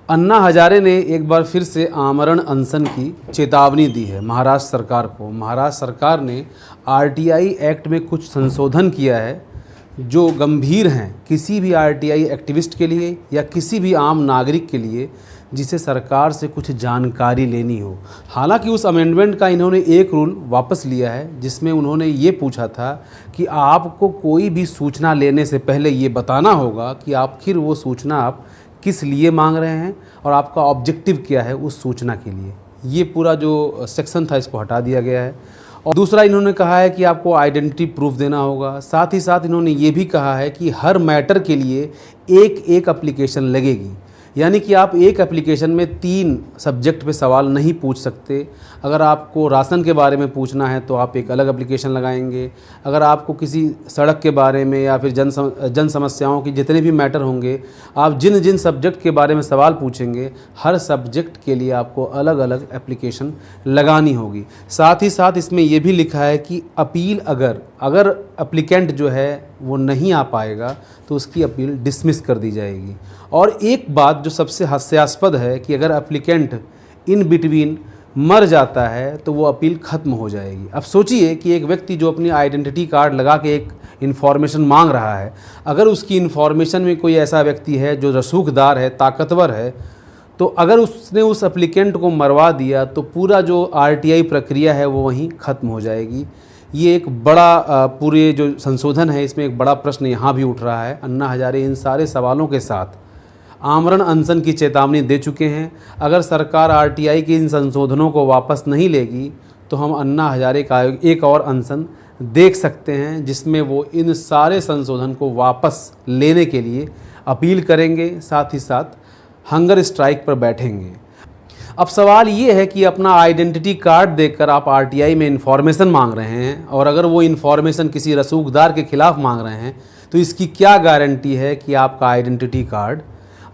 अन्ना हजारे ने एक बार फिर से आमरण अनशन की चेतावनी दी है महाराष्ट्र सरकार को। महाराष्ट्र सरकार ने आरटीआई एक्ट में कुछ संशोधन किया है जो गंभीर हैं किसी भी आरटीआई एक्टिविस्ट के लिए या किसी भी आम नागरिक के लिए जिसे सरकार से कुछ जानकारी लेनी हो। हालांकि उस अमेंडमेंट का इन्होंने एक रूल वापस लिया है जिसमें उन्होंने ये पूछा था कि आपको कोई भी सूचना लेने से पहले ये बताना होगा कि आखिर वो सूचना आप किस लिए मांग रहे हैं और आपका ऑब्जेक्टिव क्या है उस सूचना के लिए। ये पूरा जो सेक्शन था इसको हटा दिया गया है। और दूसरा इन्होंने कहा है कि आपको आइडेंटिटी प्रूफ देना होगा। साथ ही साथ इन्होंने ये भी कहा है कि हर मैटर के लिए एक एप्लीकेशन लगेगी, यानी कि आप एक एप्लीकेशन में 3 सब्जेक्ट पे सवाल नहीं पूछ सकते। अगर आपको राशन के बारे में पूछना है तो आप एक अलग एप्लीकेशन लगाएंगे। अगर आपको किसी सड़क के बारे में या फिर जन समस्याओं की जितने भी मैटर होंगे, आप जिन जिन सब्जेक्ट के बारे में सवाल पूछेंगे हर सब्जेक्ट के लिए आपको अलग अलग एप्लीकेशन लगानी होगी। साथ ही साथ इसमें यह भी लिखा है कि अपील अगर एप्लीकेंट जो है वो नहीं आ पाएगा तो उसकी अपील डिसमिस कर दी जाएगी। और एक बात जो सबसे हास्यास्पद है कि अगर एप्लीकेंट इन बिटवीन मर जाता है तो वो अपील ख़त्म हो जाएगी। अब सोचिए कि एक व्यक्ति जो अपनी आइडेंटिटी कार्ड लगा के एक इन्फॉर्मेशन मांग रहा है, अगर उसकी इन्फॉर्मेशन में कोई ऐसा व्यक्ति है जो रसूखदार है, ताकतवर है, तो अगर उसने उस एप्लीकेंट को मरवा दिया तो पूरा जो आरटीआई प्रक्रिया है वो वहीं ख़त्म हो जाएगी। ये एक बड़ा पूरे जो संशोधन है इसमें एक बड़ा प्रश्न यहाँ भी उठ रहा है। अन्ना हजारे इन सारे सवालों के साथ आमरण अनशन की चेतावनी दे चुके हैं। अगर सरकार आरटीआई के इन संशोधनों को वापस नहीं लेगी तो हम अन्ना हजारे का एक और अनशन देख सकते हैं जिसमें वो इन सारे संशोधन को वापस लेने के लिए अपील करेंगे, साथ ही साथ हंगर स्ट्राइक पर बैठेंगे। अब सवाल ये है कि अपना आइडेंटिटी कार्ड देकर आप आरटीआई में इन्फॉर्मेशन मांग रहे हैं और अगर वो इन्फॉर्मेशन किसी रसूखदार के खिलाफ मांग रहे हैं तो इसकी क्या गारंटी है कि आपका आइडेंटिटी कार्ड,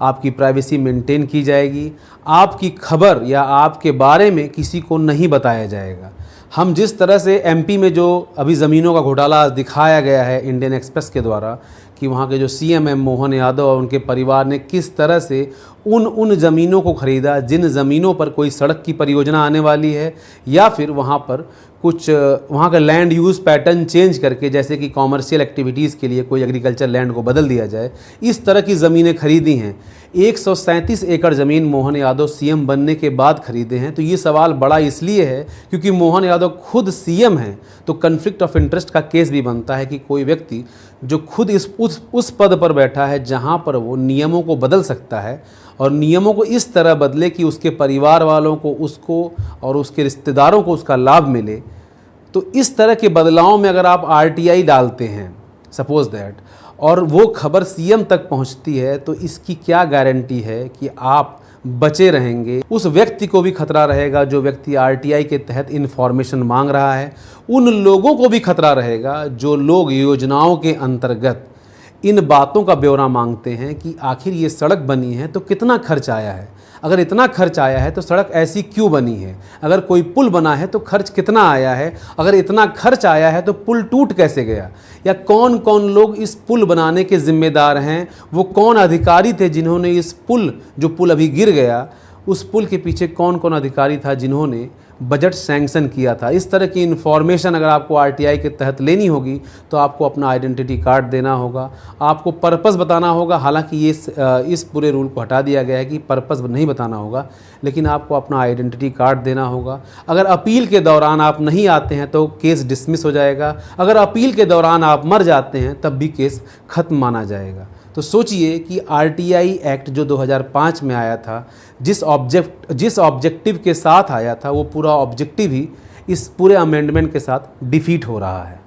आपकी प्राइवेसी मेंटेन की जाएगी, आपकी खबर या आपके बारे में किसी को नहीं बताया जाएगा। हम जिस तरह से एमपी में जो अभी ज़मीनों का घोटाला दिखाया गया है इंडियन एक्सप्रेस के द्वारा कि वहाँ के जो सीएम है मोहन यादव और उनके परिवार ने किस तरह से उन ज़मीनों को ख़रीदा जिन ज़मीनों पर कोई सड़क की परियोजना आने वाली है या फिर वहाँ पर कुछ वहाँ का लैंड यूज़ पैटर्न चेंज करके जैसे कि कॉमर्शियल एक्टिविटीज़ के लिए कोई एग्रीकल्चर लैंड को बदल दिया जाए, इस तरह की ज़मीनें खरीदी हैं। 137 एकड़ ज़मीन मोहन यादव सीएम बनने के बाद खरीदे हैं। तो ये सवाल बड़ा इसलिए है क्योंकि मोहन यादव खुद सीएम हैं, तो कन्फ्लिक्ट ऑफ इंटरेस्ट का केस भी बनता है कि कोई व्यक्ति जो खुद उस पद पर बैठा है जहाँ पर वो नियमों को बदल सकता है और नियमों को इस तरह बदले कि उसके परिवार वालों को, उसको और उसके रिश्तेदारों को उसका लाभ मिले। तो इस तरह के बदलाव में अगर आप आरटीआई डालते हैं सपोज दैट और वो खबर सीएम तक पहुंचती है तो इसकी क्या गारंटी है कि आप बचे रहेंगे। उस व्यक्ति को भी खतरा रहेगा जो व्यक्ति आरटीआई के तहत इन्फॉर्मेशन मांग रहा है, उन लोगों को भी खतरा रहेगा जो लोग योजनाओं के अंतर्गत इन बातों का ब्यौरा मांगते हैं कि आखिर ये सड़क बनी है तो कितना खर्च आया है, अगर इतना खर्च आया है तो सड़क ऐसी क्यों बनी है, अगर कोई पुल बना है तो खर्च कितना आया है, अगर इतना खर्च आया है तो पुल टूट कैसे गया, या कौन कौन लोग इस पुल बनाने के जिम्मेदार हैं, वो कौन अधिकारी थे जिन्होंने इस पुल, जो पुल अभी गिर गया, उस पुल के पीछे कौन कौन अधिकारी था जिन्होंने बजट सैंक्शन किया था। इस तरह की इन्फॉर्मेशन अगर आपको आरटीआई के तहत लेनी होगी तो आपको अपना आइडेंटिटी कार्ड देना होगा, आपको पर्पस बताना होगा। हालांकि ये इस पूरे रूल को हटा दिया गया है कि पर्पस नहीं बताना होगा, लेकिन आपको अपना आइडेंटिटी कार्ड देना होगा। अगर अपील के दौरान आप नहीं आते हैं तो केस डिसमिस हो जाएगा, अगर अपील के दौरान आप मर जाते हैं तब भी केस खत्म माना जाएगा। तो सोचिए कि आरटीआई एक्ट जो 2005 में आया था, जिस ऑब्जेक्टिव के साथ आया था वो पूरा ऑब्जेक्टिव ही इस पूरे अमेंडमेंट के साथ डिफीट हो रहा है।